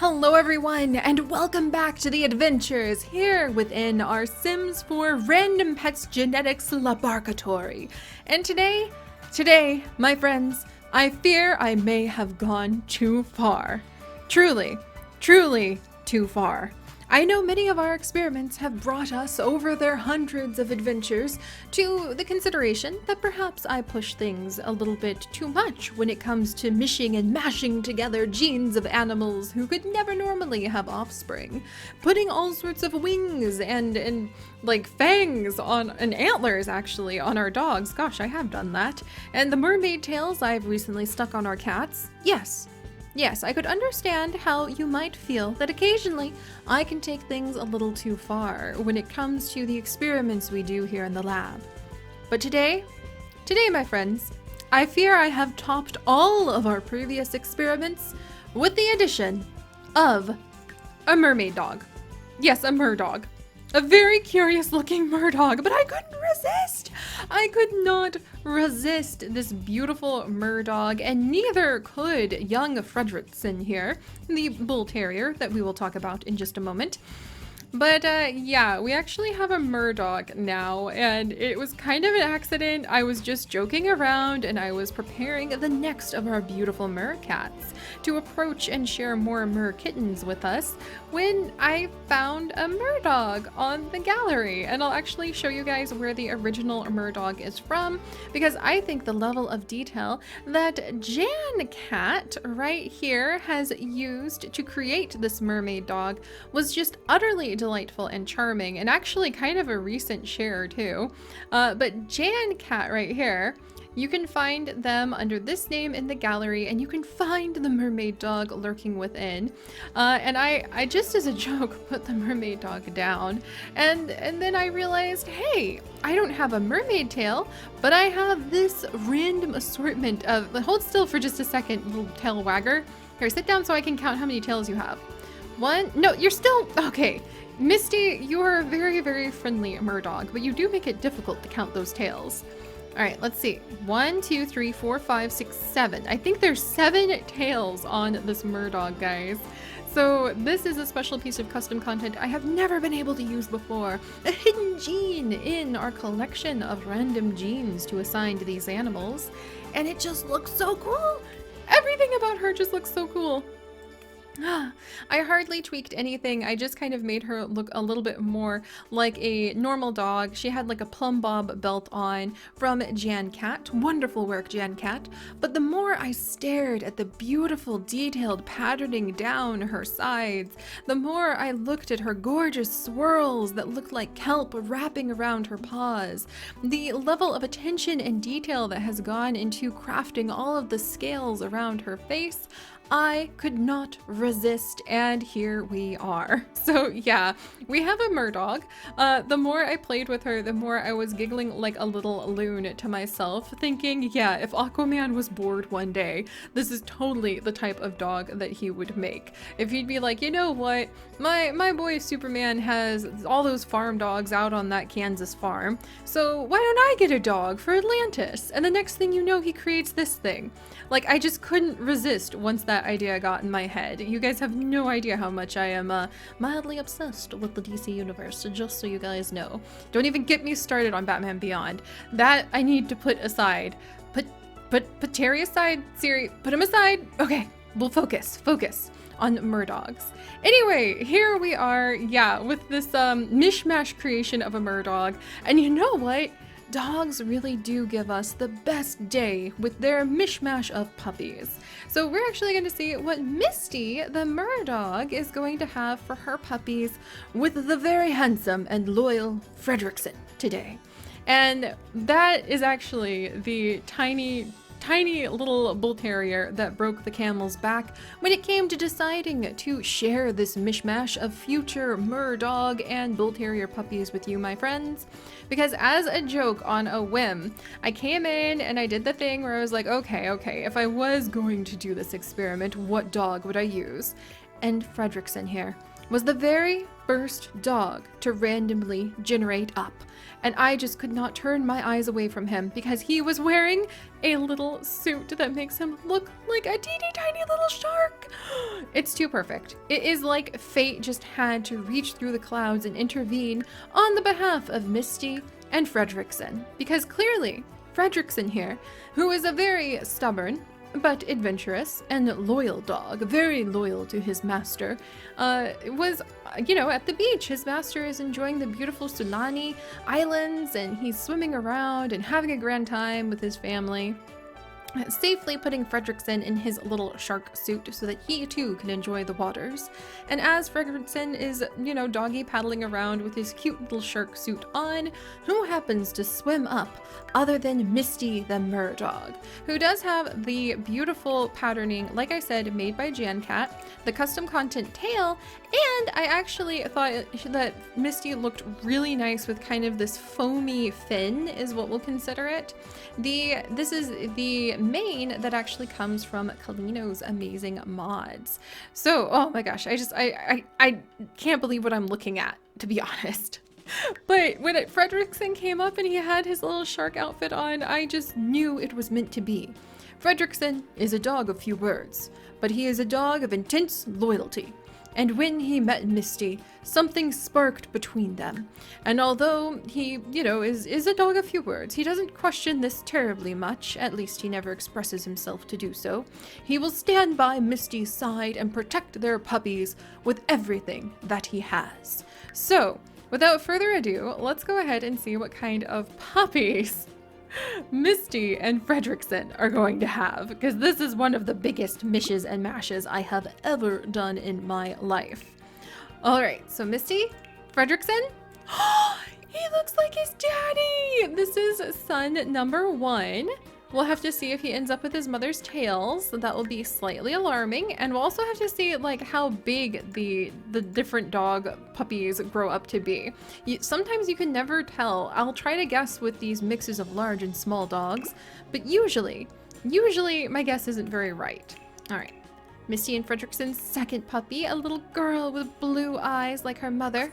Hello everyone, and welcome back to the adventures here within our Sims 4 Random Pets Genetics LaBARKatory. And today, my friends, I fear I may have gone too far. Truly too far. I know many of our experiments have brought us over their hundreds of adventures to the consideration that perhaps I push things a little bit too much when it comes to mishing and mashing together genes of animals who could never normally have offspring, putting all sorts of wings and like fangs on and antlers actually on our dogs. Gosh, I have done that. And the mermaid tails I've recently stuck on our cats. Yes, I could understand how you might feel that occasionally I can take things a little too far when it comes to the experiments we do here in the lab. But today, my friends, I fear I have topped all of our previous experiments with the addition of a mermaid dog. Yes, a merdog. A very curious looking merdog, but I couldn't resist. I could not resist this beautiful merdog, and neither could young Frederiksen here, the bull terrier that we will talk about in just a moment. But yeah, we actually have a merdog now, and it was kind of an accident. I was just joking around and I was preparing the next of our beautiful mercats to approach and share more kittens with us when I found a merdog on the gallery. And I'll actually show you guys where the original merdog is from, because I think the level of detail that Jan Cat right here has used to create this mermaid dog was just utterly delightful and charming, and actually kind of a recent share too. But Jan Cat right here, you can find them under this name in the gallery, and you can find the mermaid dog lurking within. And I just as a joke put the mermaid dog down, and then I realized, hey, I don't have a mermaid tail, but I have this random assortment of, hold still for just a second, little tail wagger. Here, sit down so I can count how many tails you have. One, no, you're still, okay. Misty, you're a very friendly merdog, but you do make it difficult to count those tails. All right, let's see. 1, 2, 3, 4, 5, 6, 7. I think there's 7 tails on this merdog, guys. So this is a special piece of custom content I have never been able to use before. A hidden gene in our collection of random genes to assign to these animals. And it just looks so cool. Everything about her just looks so cool. I hardly tweaked anything. I just kind of made her look a little bit more like a normal dog. She had like a plumb bob belt on from Jan Cat. Wonderful work, Jan Cat. But the more I stared at the beautiful detailed patterning down her sides, the more I looked at her gorgeous swirls that looked like kelp wrapping around her paws. The level of attention and detail that has gone into crafting all of the scales around her face, I could not resist, and here we are. So yeah, we have a merdog. The more I played with her, the more I was giggling like a little loon to myself, thinking, yeah, if Aquaman was bored one day, this is totally the type of dog that he would make. If he'd be like, you know what, my boy Superman has all those farm dogs out on that Kansas farm, so why don't I get a dog for Atlantis? And the next thing you know, he creates this thing. Like, I just couldn't resist once that idea got in my head. You guys have no idea how much I am mildly obsessed with the DC universe, just so you guys know. Don't even get me started on Batman Beyond. That I need to put aside. Put Terry aside, Siri, put him aside. Okay, we'll focus on merdogs. Anyway, here we are, yeah, with this mishmash creation of a merdog. And you know what? Dogs really do give us the best day with their mishmash of puppies. So we're actually going to see what Misty, the merdog, is going to have for her puppies with the very handsome and loyal Frederiksen today. And that is actually the tiny little bull terrier that broke the camel's back when it came to deciding to share this mishmash of future merdog and bull terrier puppies with you, my friends. Because as a joke on a whim, I came in and I did the thing where I was like, okay, if I was going to do this experiment, what dog would I use? And Frederiksen here was the very first dog to randomly generate up. And I just could not turn my eyes away from him because he was wearing a little suit that makes him look like a teeny tiny little shark. It's too perfect. It is like fate just had to reach through the clouds and intervene on the behalf of Misty and Frederiksen. Because clearly, Frederiksen here, who is a very stubborn but adventurous and loyal dog, very loyal to his master, was, at the beach. His master is enjoying the beautiful Sulani Islands, and he's swimming around and having a grand time with his family, safely putting Frederiksen in his little shark suit so that he too can enjoy the waters. And as Frederiksen is, doggy paddling around with his cute little shark suit on, who happens to swim up other than Misty the Mermaid-Dog, who does have the beautiful patterning, like I said, made by JanCat, the custom content tail, and I actually thought that Misty looked really nice with kind of this foamy fin is what we'll consider it. This is the mane that actually comes from Kalino's amazing mods. So, oh my gosh, I can't believe what I'm looking at, to be honest. But when Frederiksen came up and he had his little shark outfit on, I just knew it was meant to be. Frederiksen is a dog of few words, but he is a dog of intense loyalty. And when he met Misty, something sparked between them. And although he, is a dog of few words, he doesn't question this terribly much, at least he never expresses himself to do so. He will stand by Misty's side and protect their puppies with everything that he has. So, without further ado, let's go ahead and see what kind of puppies Misty and Frederiksen are going to have, because this is one of the biggest mishes and mashes I have ever done in my life. All right, so Misty, Frederiksen, he looks like his daddy. This is son number 1. We'll have to see if he ends up with his mother's tails. So that will be slightly alarming. And we'll also have to see how big the different dog puppies grow up to be. Sometimes you can never tell. I'll try to guess with these mixes of large and small dogs, but usually my guess isn't very right. All right, Misty and Frederiksen's second puppy, a little girl with blue eyes like her mother.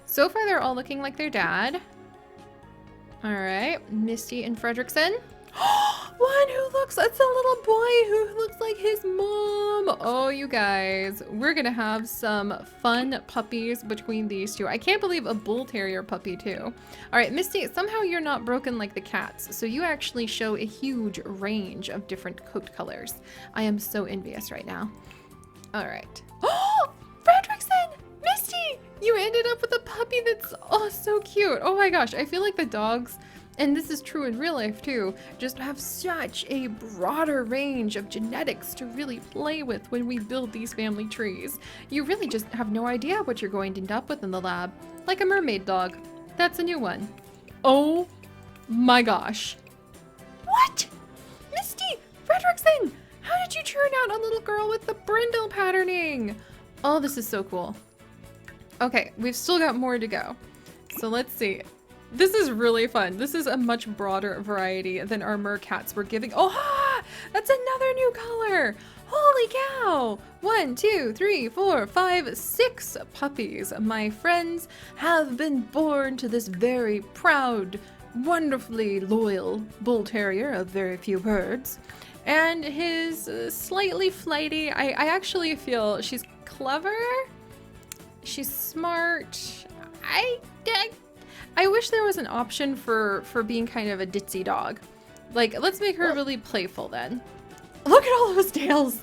So far, they're all looking like their dad. All right, Misty and Frederiksen. One who looks, it's a little boy who looks like his mom. Oh, you guys, we're gonna have some fun puppies between these two. I can't believe a bull terrier puppy too. All right, Misty, somehow you're not broken like the cats, so you actually show a huge range of different coat colors. I am so envious right now. All right. Oh, Frederiksen, Misty, you ended up with a puppy that's so cute. Oh my gosh, I feel like the dogs, and this is true in real life too, just have such a broader range of genetics to really play with when we build these family trees. You really just have no idea what you're going to end up with in the lab. Like a Mermaid-Dog. That's a new one. Oh my gosh. What? Misty, Frederiksen, how did you turn out a little girl with the brindle patterning? Oh, this is so cool. Okay, we've still got more to go. So let's see. This is really fun. This is a much broader variety than our mercats were giving. Oh, that's another new color. Holy cow. 1, 2, 3, 4, 5, 6 puppies, my friends, have been born to this very proud, wonderfully loyal bull terrier of very few words. And his slightly flighty, I actually feel she's clever. She's smart. I wish there was an option for being kind of a ditzy dog. Like, let's make her really playful then. Look at all those tails.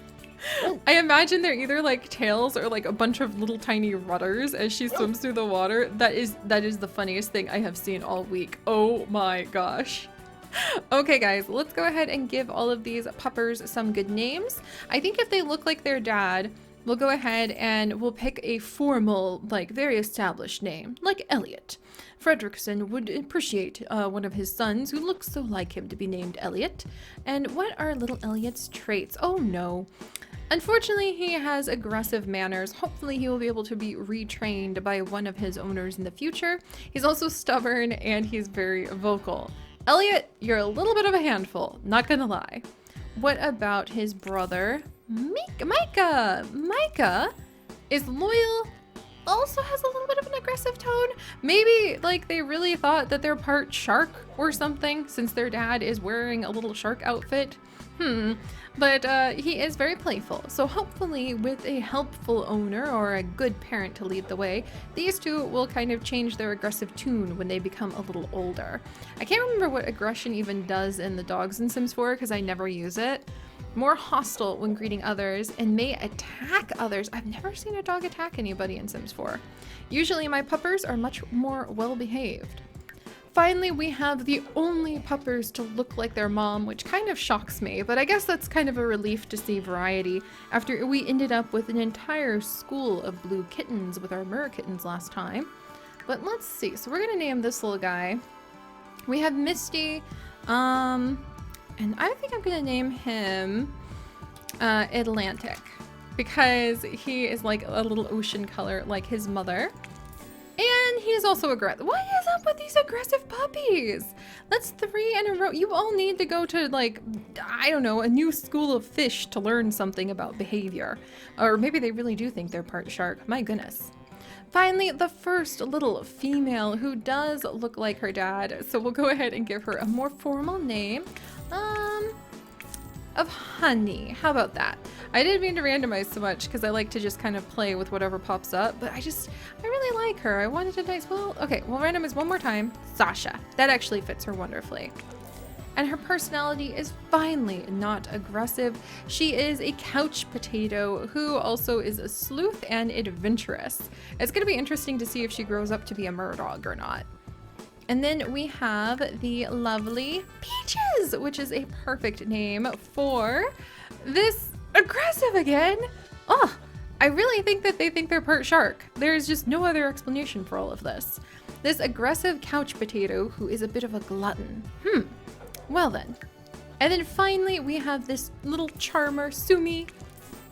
I imagine they're either like tails or like a bunch of little tiny rudders as she swims through the water. That is the funniest thing I have seen all week. Oh my gosh. Okay guys, let's go ahead and give all of these puppers some good names. I think if they look like their dad, we'll go ahead and we'll pick a formal, like very established name, like Elliot. Frederiksen would appreciate one of his sons who looks so like him to be named Elliot. And what are little Elliot's traits? Oh no. Unfortunately, he has aggressive manners. Hopefully he will be able to be retrained by one of his owners in the future. He's also stubborn and he's very vocal. Elliot, you're a little bit of a handful, not gonna lie. What about his brother, Micah? Micah is loyal also has a little bit of an aggressive tone. Maybe like they really thought that they're part shark or something, since their dad is wearing a little shark outfit. But he is very playful, so hopefully with a helpful owner or a good parent to lead the way, these two will kind of change their aggressive tune when they become a little older. I can't remember what aggression even does in the dogs in Sims 4 because I never use it. More hostile when greeting others and may attack others. I've never seen a dog attack anybody in Sims 4. Usually my puppers are much more well behaved. Finally, we have the only puppers to look like their mom, which kind of shocks me, but I guess that's kind of a relief to see variety after we ended up with an entire school of blue kittens with our kittens last time. But let's see. So we're gonna name this little guy. We have Misty, and I think I'm gonna name him Atlantic because he is like a little ocean color like his mother. And he's also aggressive. What is up with these aggressive puppies? That's 3 in a row. You all need to go to, like, I don't know, a new school of fish to learn something about behavior. Or maybe they really do think they're part shark. My goodness. Finally, the first little female who does look like her dad. So we'll go ahead and give her a more formal name. Of Honey. How about that? I didn't mean to randomize so much because I like to just kind of play with whatever pops up, but I really like her. I wanted a nice, well, okay, we'll randomize one more time. Sasha. That actually fits her wonderfully. And her personality is finally not aggressive. She is a couch potato who also is a sleuth and adventurous. It's going to be interesting to see if she grows up to be a MermaidDog or not. And then we have the lovely Peaches, which is a perfect name for this aggressive again. Oh, I really think that they think they're part shark. There's just no other explanation for all of this. This aggressive couch potato who is a bit of a glutton. Well then. And then finally we have this little charmer, Sumi,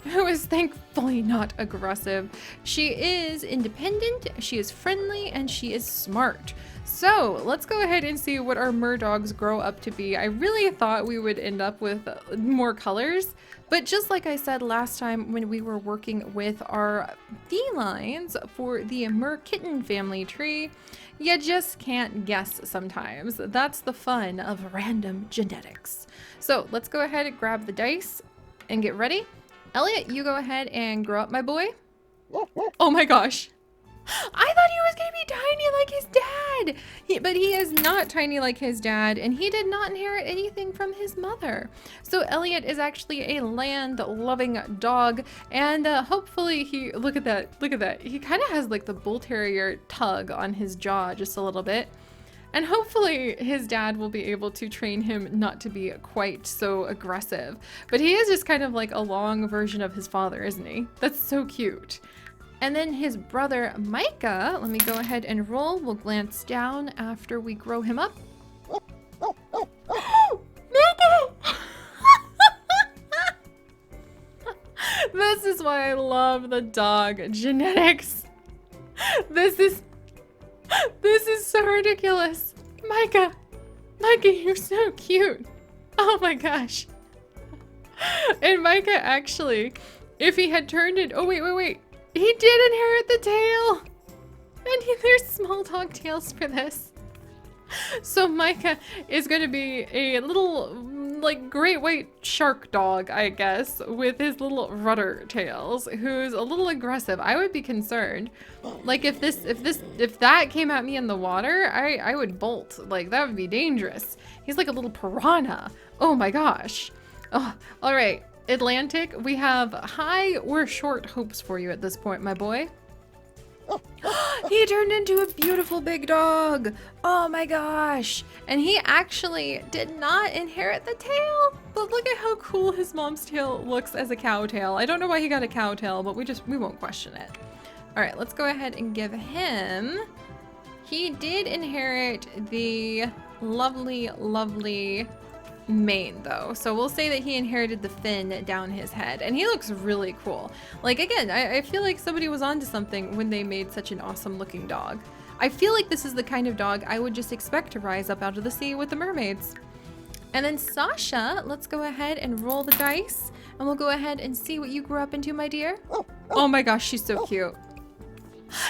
who is thankfully not aggressive. She is independent, she is friendly, and she is smart. So let's go ahead and see what our MerDogs grow up to be. I really thought we would end up with more colors, but just like I said last time when we were working with our felines for the Merkitten family tree, you just can't guess sometimes. That's the fun of random genetics. So let's go ahead and grab the dice and get ready. Elliot, you go ahead and grow up, my boy. Oh my gosh. I thought he was going to be tiny like his dad, but he is not tiny like his dad, and he did not inherit anything from his mother. So Elliot is actually a land-loving dog, and hopefully he, look at that. He kind of has like the bull terrier tug on his jaw just a little bit. And hopefully his dad will be able to train him not to be quite so aggressive. But he is just kind of like a long version of his father, isn't he? That's so cute. And then his brother, Micah, let me go ahead and roll. We'll glance down after we grow him up. Micah! This is why I love the dog genetics. This is so ridiculous. Micah, you're so cute. Oh my gosh. And Micah actually, if he had turned it, oh wait. He did inherit the tail. And there's small dog tails for this. So Micah is going to be a little, like, great white shark dog, I guess, with his little rudder tails, who's a little aggressive. I would be concerned. Like, if that came at me in the water, I would bolt. Like, that would be dangerous. He's like a little piranha. Oh my gosh. Oh, all right. Atlantic, we have high or short hopes for you at this point, my boy. He turned into a beautiful big dog. Oh my gosh. And he actually did not inherit the tail, but look at how cool his mom's tail looks as a cow tail. I don't know why he got a cow tail, but we won't question it. All right, let's go ahead and give him, he did inherit the lovely mane though, so we'll say that he inherited the fin down his head, and he looks really cool. Like, again, I feel like somebody was onto something when they made such an awesome looking dog. I feel like this is the kind of dog I would just expect to rise up out of the sea with the mermaids. And then Sasha, let's go ahead and roll the dice, and we'll go ahead and see what you grew up into, my dear. Oh my gosh, she's so cute.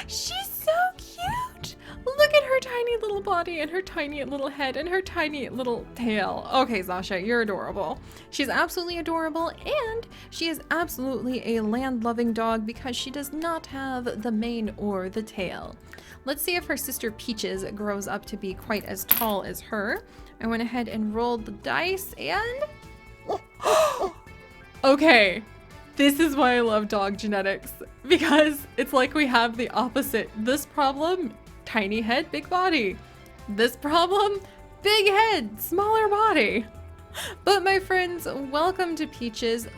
She's so cute. Look at her tiny little body and her tiny little head and her tiny little tail. Okay, Sasha, you're adorable. She's absolutely adorable, and she is absolutely a land-loving dog because she does not have the mane or the tail. Let's see if her sister Peaches grows up to be quite as tall as her. I went ahead and rolled the dice and... Okay, this is why I love dog genetics, because it's like we have the opposite. This problem, tiny head, big body. This problem, big head, smaller body. But my friends, welcome to Peaches, the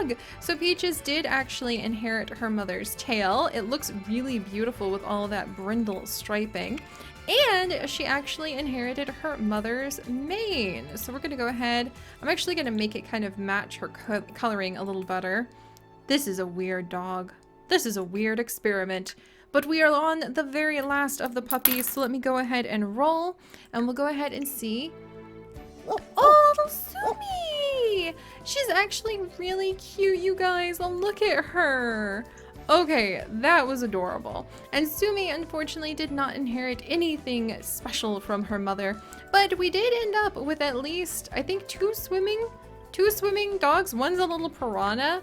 Merdog! So Peaches did actually inherit her mother's tail. It looks really beautiful with all that brindle striping. And she actually inherited her mother's mane. So we're gonna go ahead. I'm actually gonna make it kind of match her coloring a little better. This is a weird dog. This is a weird experiment. But we are on the very last of the puppies, so let me go ahead and roll, and we'll go ahead and see. Oh, little Sumi! She's actually really cute, you guys. Oh, look at her. Okay, that was adorable. And Sumi unfortunately did not inherit anything special from her mother, but we did end up with at least, I think, two swimming dogs. One's a little piranha.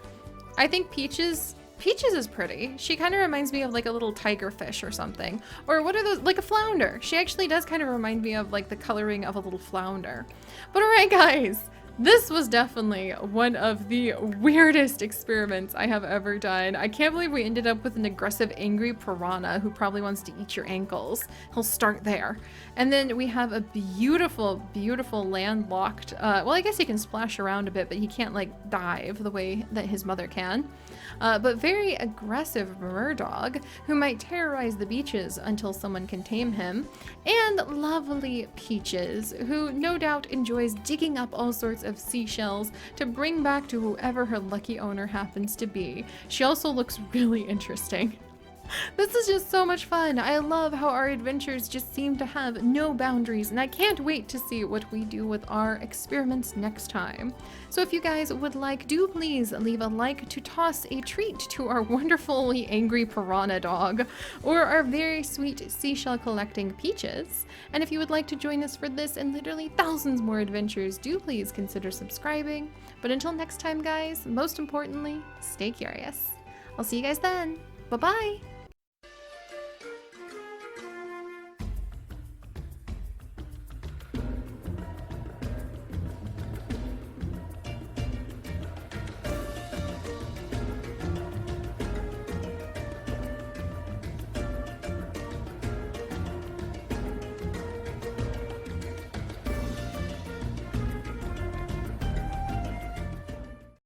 I think Peaches is pretty. She kind of reminds me of like a little tiger fish or something. Or what are those? Like a flounder. She actually does kind of remind me of like the coloring of a little flounder. But alright guys, this was definitely one of the weirdest experiments I have ever done. I can't believe we ended up with an aggressive, angry piranha who probably wants to eat your ankles. He'll start there. And then we have a beautiful, beautiful landlocked, well, I guess he can splash around a bit, but he can't like dive the way that his mother can. But very aggressive Mermaid-Dog who might terrorize the beaches until someone can tame him. And lovely Peaches, who no doubt enjoys digging up all sorts of seashells to bring back to whoever her lucky owner happens to be. She also looks really interesting. This is just so much fun. I love how our adventures just seem to have no boundaries, and I can't wait to see what we do with our experiments next time. So if you guys would like, do please leave a like to toss a treat to our wonderfully angry piranha dog, or our very sweet seashell collecting Peaches. And if you would like to join us for this and literally thousands more adventures, do please consider subscribing. But until next time guys, most importantly, stay curious. I'll see you guys then. Bye-bye!